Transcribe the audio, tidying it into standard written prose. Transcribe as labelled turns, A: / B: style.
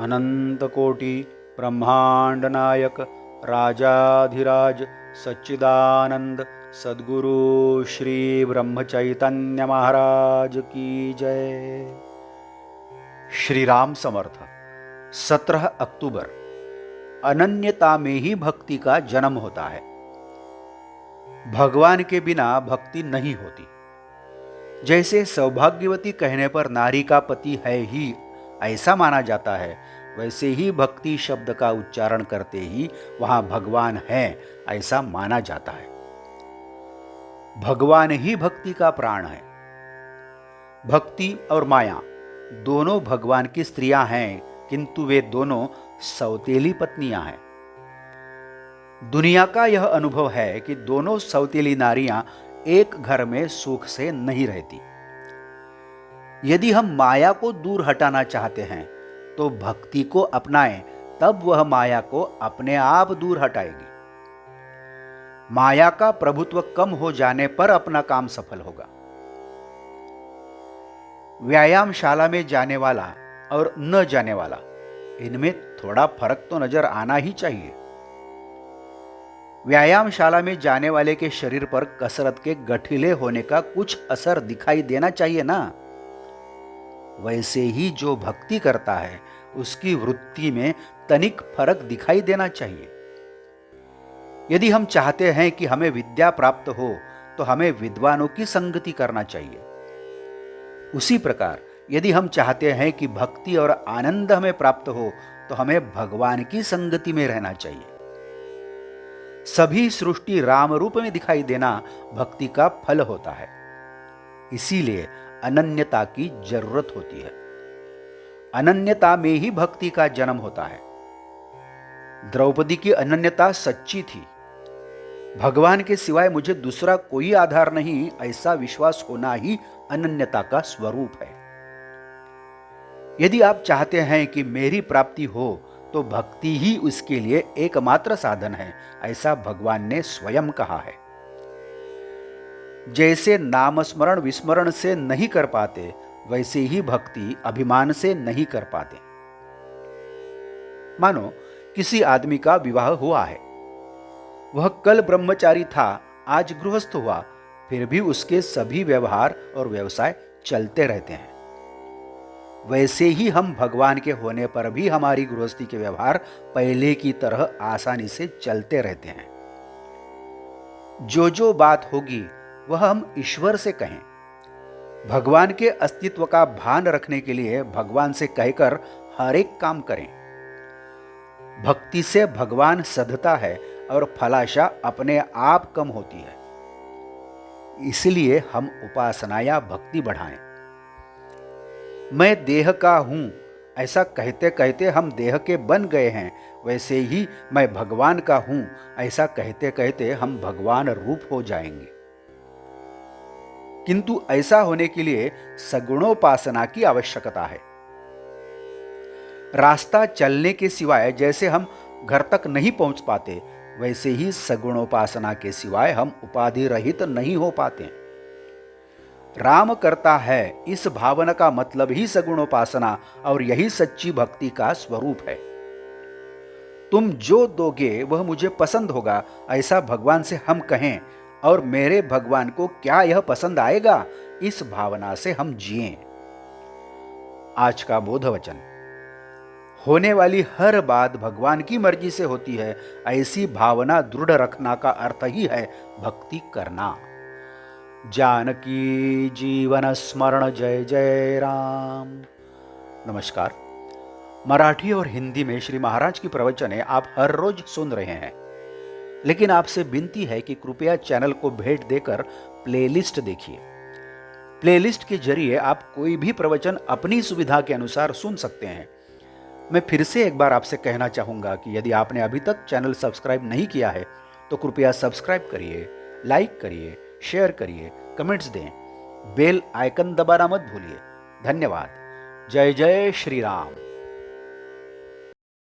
A: अनंतकोटि ब्रह्मांड नायक राजाधिराज सच्चिदानंद सद्गुरु श्री ब्रह्म चैतन्य महाराज की जय। श्री राम समर्थ। 17 अक्टूबर। अनन्यता में ही भक्ति का जन्म होता है। भगवान के बिना भक्ति नहीं होती। जैसे सौभाग्यवती कहने पर नारी का पति है ही ऐसा माना जाता है, वैसे ही भक्ति शब्द का उच्चारण करते ही वहां भगवान है ऐसा माना जाता है। भगवान ही भक्ति का प्राण है। भक्ति और माया दोनों भगवान की स्त्रियां हैं, किंतु वे दोनों सौतेली पत्नियां हैं। दुनिया का यह अनुभव है कि दोनों सौतेली नारियां एक घर में सुख से नहीं रहती। यदि हम माया को दूर हटाना चाहते हैं तो भक्ति को अपनाएं, तब वह माया को अपने आप दूर हटाएगी। माया का प्रभुत्व कम हो जाने पर अपना काम सफल होगा। व्यायामशाला में जाने वाला और न जाने वाला, इनमें थोड़ा फर्क तो नजर आना ही चाहिए। व्यायामशाला में जाने वाले के शरीर पर कसरत के गठिले होने का कुछ असर दिखाई देना चाहिए ना। वैसे ही जो भक्ति करता है उसकी वृत्ति में तनिक फर्क दिखाई देना चाहिए। यदि हम चाहते हैं कि हमें विद्या प्राप्त हो तो हमें विद्वानों की संगति करना चाहिए। उसी प्रकार यदि हम चाहते हैं कि भक्ति और आनंद हमें प्राप्त हो तो हमें भगवान की संगति में रहना चाहिए। सभी सृष्टि राम रूप में दिखाई देना भक्ति का फल होता है। इसीलिए अनन्यता की जरूरत होती है। अनन्यता में ही भक्ति का जन्म होता है। द्रौपदी की अनन्यता सच्ची थी। भगवान के सिवाय मुझे दूसरा कोई आधार नहीं, ऐसा विश्वास होना ही अनन्यता का स्वरूप है। यदि आप चाहते हैं कि मेरी प्राप्ति हो तो भक्ति ही उसके लिए एकमात्र साधन है, ऐसा भगवान ने स्वयं कहा है। जैसे नामस्मरण विस्मरण से नहीं कर पाते, वैसे ही भक्ति अभिमान से नहीं कर पाते। मानो किसी आदमी का विवाह हुआ है। वह कल ब्रह्मचारी था, आज गृहस्थ हुआ, फिर भी उसके सभी व्यवहार और व्यवसाय चलते रहते हैं। वैसे ही हम भगवान के होने पर भी हमारी गृहस्थी के व्यवहार पहले की तरह आसानी से चलते रहते हैं। जो बात होगी वह हम ईश्वर से कहें। भगवान के अस्तित्व का भान रखने के लिए भगवान से कहकर हर एक काम करें। भक्ति से भगवान सधता है और फलाशा अपने आप कम होती है। इसलिए हम उपासना या भक्ति बढ़ाएं। मैं देह का हूं ऐसा कहते कहते हम देह के बन गए हैं, वैसे ही मैं भगवान का हूं ऐसा कहते कहते हम भगवान रूप हो जाएंगे। किंतु ऐसा होने के लिए सगुणोपासना की आवश्यकता है। रास्ता चलने के सिवाय जैसे हम घर तक नहीं पहुंच पाते, वैसे ही सगुणोपासना के सिवाय हम उपाधि रहित नहीं हो पाते। राम करता है इस भावना का मतलब ही सगुणोपासना और यही सच्ची भक्ति का स्वरूप है। तुम जो दोगे वह मुझे पसंद होगा, ऐसा भगवान से हम कहें और मेरे भगवान को क्या यह पसंद आएगा, इस भावना से हम जिएं। आज का बोध वचन। होने वाली हर बात भगवान की मर्जी से होती है, ऐसी भावना दृढ़ रखना का अर्थ ही है भक्ति करना। जानकी जीवन स्मरण जय जय राम। नमस्कार। मराठी और हिंदी में श्री महाराज की प्रवचने आप हर रोज सुन रहे हैं, लेकिन आपसे विनती है कि कृपया चैनल को भेंट देकर प्लेलिस्ट देखिए। प्लेलिस्ट के जरिए आप कोई भी प्रवचन अपनी सुविधा के अनुसार सुन सकते हैं। मैं फिर से एक बार आपसे कहना चाहूंगा कि यदि आपने अभी तक चैनल सब्सक्राइब नहीं किया है तो कृपया सब्सक्राइब करिए, लाइक करिए, शेयर करिए, कमेंट्स दें, बेल आइकन दबाना मत भूलिए। धन्यवाद। जय जय श्री राम।